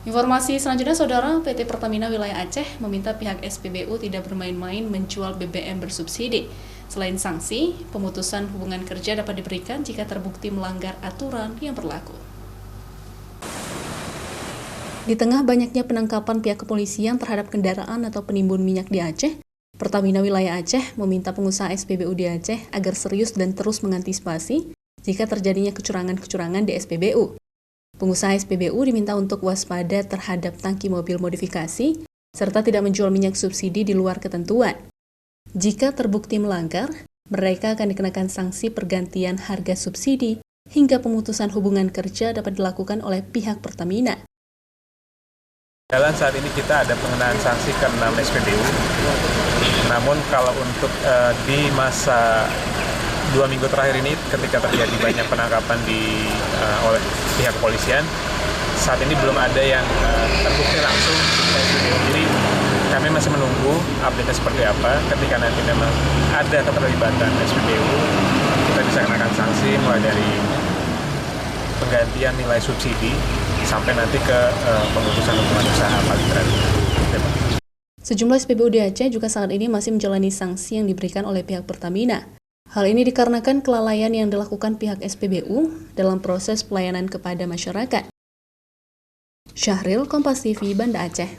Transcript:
Informasi selanjutnya, Saudara, PT Pertamina Wilayah Aceh meminta pihak SPBU tidak bermain-main menjual BBM bersubsidi. Selain sanksi, pemutusan hubungan kerja dapat diberikan jika terbukti melanggar aturan yang berlaku. Di tengah banyaknya penangkapan pihak kepolisian terhadap kendaraan atau penimbun minyak di Aceh, Pertamina Wilayah Aceh meminta pengusaha SPBU di Aceh agar serius dan terus mengantisipasi jika terjadinya kecurangan-kecurangan di SPBU. Pengusaha SPBU diminta untuk waspada terhadap tangki mobil modifikasi, serta tidak menjual minyak subsidi di luar ketentuan. Jika terbukti melanggar, mereka akan dikenakan sanksi pergantian harga subsidi hingga pemutusan hubungan kerja dapat dilakukan oleh pihak Pertamina. Dalam saat ini kita ada pengenaan sanksi ke 6 SPBU, namun kalau untuk di masa 2 minggu terakhir ini ketika terjadi banyak penangkapan oleh pihak kepolisian, saat ini belum ada yang terbukti langsung SPBU. Jadi kami masih menunggu update-nya seperti apa. Ketika nanti memang ada keterlibatan SPBU, kita bisa kenakan sanksi mulai dari penggantian nilai subsidi sampai nanti ke pemutusan hubungan usaha paling terakhir. Sejumlah SPBU di Aceh juga saat ini masih menjalani sanksi yang diberikan oleh pihak Pertamina. Hal ini dikarenakan kelalaian yang dilakukan pihak SPBU dalam proses pelayanan kepada masyarakat. Syahril, Kompas TV, Banda Aceh.